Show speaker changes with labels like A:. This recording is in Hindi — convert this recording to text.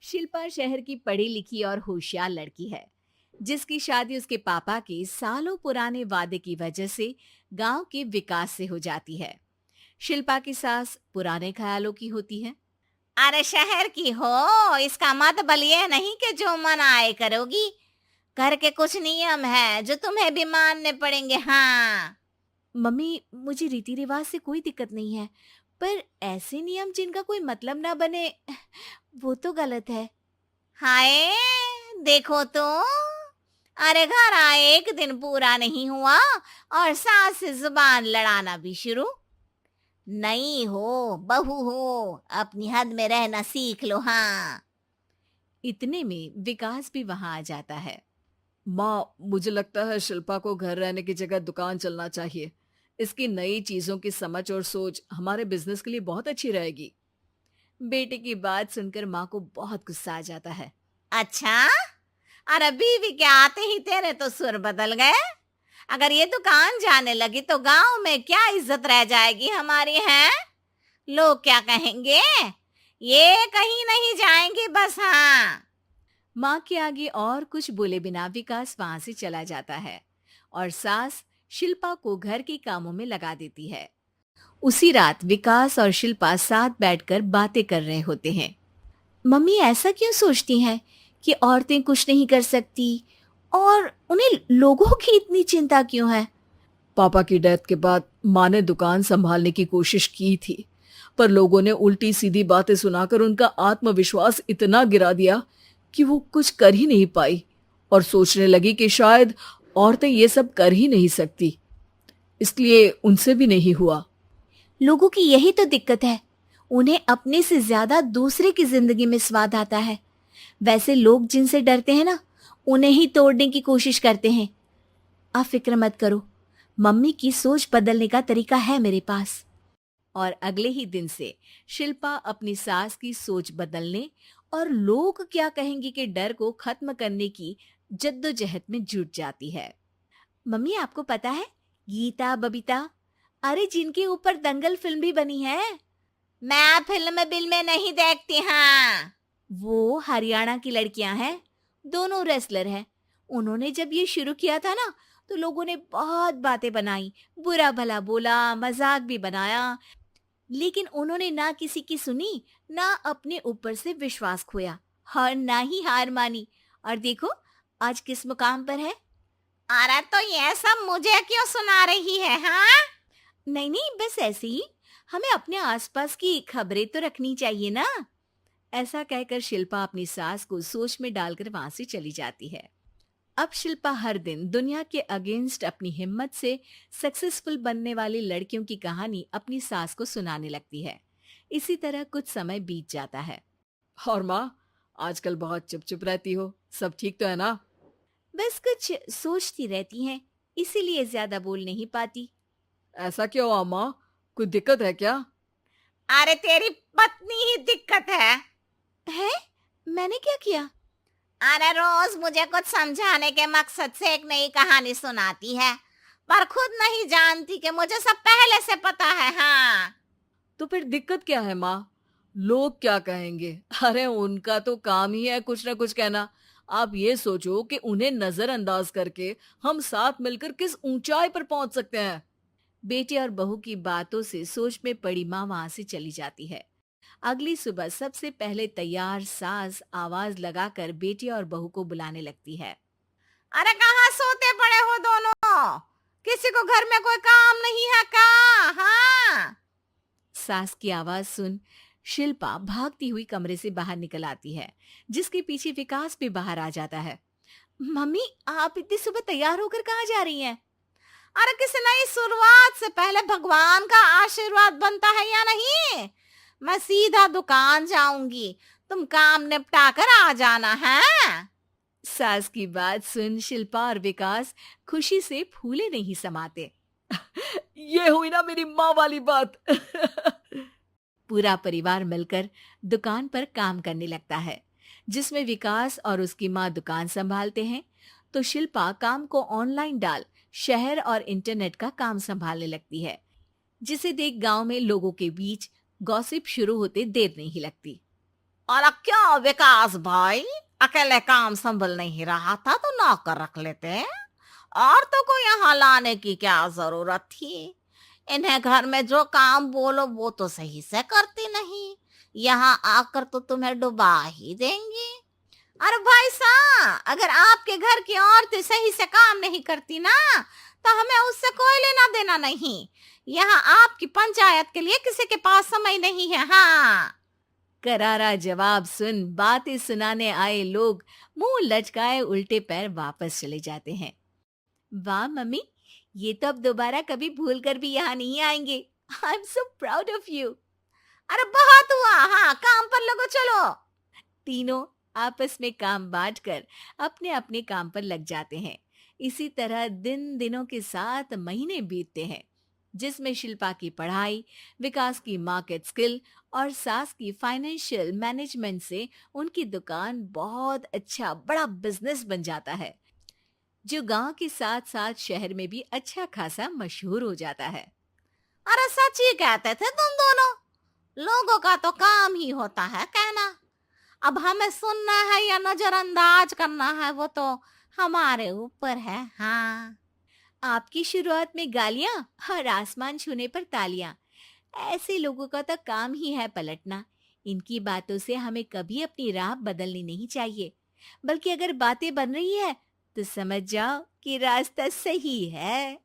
A: शिल्पा शहर की पढ़ी लिखी और होशियार लड़की है, जिसकी शादी उसके पापा के सालों पुराने वादे की वजह से गांव के विकास से हो जाती है। शिल्पा की सास पुराने ख्यालों की होती है।
B: अरे शहर की हो, इसका मतलब ये नहीं कि जो मन आए करोगी। घर के कुछ नियम है जो तुम्हें भी मानने पड़ेंगे। हाँ।
A: मम्मी, मुझे रीति रिवाज से कोई दिक्कत नहीं है, पर ऐसे नियम जिनका कोई मतलब ना बने, वो तो गलत है।
B: हाय, देखो तो। अरे घर आए एक दिन पूरा नहीं हुआ और सास से जुबान लड़ाना भी शुरू। नहीं हो, बहू हो, अपनी हद में रहना सीख लो। हाँ।
A: इतने में विकास भी वहां आ जाता है।
C: माँ, मुझे लगता है शिल्पा को घर रहने की जगह दुकान चलना चाहिए। इसकी नई चीजों की समझ और सोच हमारे बिजनेस के लिए बहुत अच्छी रहेगी।
A: बेटे की बात सुनकर माँ को बहुत गुस्सा आ जाता है।
B: अच्छा, अरे बीवी के आते ही तेरे तो सुर बदल गए। अगर ये दुकान जाने लगी तो गांव में क्या इज्जत रह जाएगी हमारी है। लोग क्या कहेंगे। ये कहीं नहीं जाएंगे बस। हाँ।
A: माँ के आगे और कुछ बोले बिना विकास वहां से चला जाता है और सास शिल्पा को घर के कामों में लगा देती है। उसी रात विकास और शिल्पा साथ बैठकर बातें कर रहे होते हैं। मम्मी ऐसा क्यों सोचती हैं कि औरतें कुछ नहीं कर सकती, और उन्हें लोगों की इतनी चिंता क्यों है?
C: पापा की डेथ के बाद माँ ने दुकान संभालने की कोशिश की थी, पर लोगों ने उल्टी सीधी बातें सुनाकर उनका आत्मविश्वास इतना गिरा दिया कि वो कुछ कर ही नहीं पाई और सोचने लगी कि शायद औरतें ये सब कर ही नहीं सकती। इसलिए उनसे भी नहीं हुआ।
A: लोगों की यही तो दिक्कत है, उन्हें अपने से ज्यादा दूसरे की जिंदगी में स्वाद आता है। वैसे लोग जिनसे डरते हैं ना, उन्हें ही तोड़ने की कोशिश करते हैं। आप फिक्र मत करो, मम्मी की सोच बदलने का तरीका है मेरे पास। और अगले ही दिन से शिल्पा अपनी सास की सोच बदलने और लोग क्या कहेंगे के डर को खत्म करने की जद्दोजहद में जुट जाती है। मम्मी, आपको पता है, गीता बबीता, अरे जिनके ऊपर दंगल फिल्म भी बनी है,
B: मैं फिल्म बिल में नहीं देखती। हाँ।
A: वो हरियाणा की लड़कियां हैं। दोनों रेसलर हैं। उन्होंने जब ये शुरू किया था ना, तो लोगों ने बहुत बातें बनाई, बुरा भला बोला, मजाक भी बनाया, लेकिन उन्होंने ना किसी की सुनी, ना अपने ऊपर से विश्वास खोया और ना ही हार मानी। और देखो, आज किस मुकाम पर है।
B: अरे तो ये सब मुझे क्यों सुना रही है। हाँ।
A: नहीं नहीं, बस ऐसे ही, हमें अपने आसपास की खबरें तो रखनी चाहिए ना। ऐसा कहकर शिल्पा अपनी सास को सोच में डालकर वहां से चली जाती है। अब शिल्पा हर दिन दुनिया के अगेंस्ट अपनी हिम्मत से सक्सेसफुल बनने वाली लड़कियों की कहानी अपनी सास को सुनाने लगती है। इसी तरह कुछ समय बीत जाता है।
C: और माँ, आजकल बहुत चुप चुप रहती हो, सब ठीक तो है ना?
A: बस कुछ सोचती रहती हैं, इसीलिए ज्यादा बोल नहीं पाती।
C: ऐसा क्यों हुआ माँ? कोई दिक्कत है क्या?
B: अरे तेरी पत्नी ही दिक्कत है।
A: है? मैंने क्या किया?
B: अरे रोज मुझे कुछ समझाने के मकसद से एक नई कहानी सुनाती है, पर खुद नहीं जानती कि मुझे सब पहले से पता है। हाँ।
C: तो फिर दिक्कत क्या है माँ? लोग क्या कहेंगे? अरे उनका तो काम ही है कुछ ना कुछ कहना। आप ये सोचो कि उन्हें नजरअंदाज करके हम साथ मिलकर किस ऊंचाई पर पहुंच सकते हैं।
A: बेटे और बहू की बातों से सोच में पड़ी माँ वहां से चली जाती है। अगली सुबह सबसे पहले तैयार सास आवाज लगाकर बेटे और बहू को बुलाने लगती है।
B: अरे कहाँ सोते पड़े हो दोनों? किसी को घर में कोई काम नहीं है का? हाँ।
A: सास की आवाज सुन शिल्पा भागती हुई कमरे से बाहर निकल आती है, जिसके पीछे विकास भी बाहर आ जाता है। मम्मी, आप इतनी सुबह तैयार होकर कहाँ जा रही हैं?
B: अरे किसी नई शुरुआत से पहले भगवान का आशीर्वाद बनता है या नहीं? मैं सीधा दुकान जाऊंगी, तुम काम निपटा कर आ जाना है।
A: सास की बात सुन शिल्पा और विकास खुशी से फूले नहीं समाते।
C: ये हुई ना मेरी माँ वाली बात।
A: पूरा परिवार मिलकर दुकान पर काम करने लगता है, जिसमें विकास और उसकी माँ दुकान संभालते हैं, तो शिल्पा काम को ऑनलाइन डाल शहर और इंटरनेट का काम संभालने लगती है, जिसे देख गांव में लोगों के बीच गॉसिप शुरू होते देर नहीं लगती।
B: और क्या विकास भाई, अकेले काम संभल नहीं रहा था तो नौकर रख लेते। और तो को यहाँ लाने की क्या जरूरत थी? इन्हें घर में जो काम बोलो वो तो सही से करती नहीं, यहाँ आकर तो तुम्हें डुबा ही देंगी। अरे भाई साहब, अगर आपके घर की औरतें सही से काम नहीं करती ना, तो हमें उससे कोई लेना देना नहीं। यहाँ आपकी पंचायत के लिए किसी के पास समय नहीं है। हाँ।
A: करारा जवाब सुन बातें सुनाने आए लोग मुंह लटकाए उल्टे पैर वापस चले जाते हैं। वाह मम्मी, ये तो अब दोबारा कभी भूल कर भी यहाँ नहीं आएंगे। I am so proud of you.
B: अरे बहुत हुआ, हाँ काम पर लगो चलो।
A: तीनों आपस में काम बांटकर अपने अपने काम पर लग जाते हैं। इसी तरह दिनों के साथ महीने बीतते हैं, जिसमें शिल्पा की पढ़ाई, विकास की मार्केट स्किल और सास की फाइनेंशियल मैनेजमेंट से उनकी दुकान बहुत अच्छा बड़ा बिजनेस बन जाता है, जो गांव के साथ साथ शहर में भी अच्छा खासा मशहूर हो जाता है।
B: अरे सच ही कहते थे तुम दोनों, लोगों का तो काम ही होता है कहना। अब हमें सुनना है या नजरअंदाज करना है वो तो हमारे ऊपर है। हाँ।
A: आपकी शुरुआत में गालियां और आसमान छूने पर तालियां, ऐसे लोगों का तो काम ही है पलटना। इनकी बातों से हमें कभी अपनी राह बदलनी नहीं चाहिए, बल्कि अगर बातें बन रही है तो समझ जाओ कि रास्ता सही है।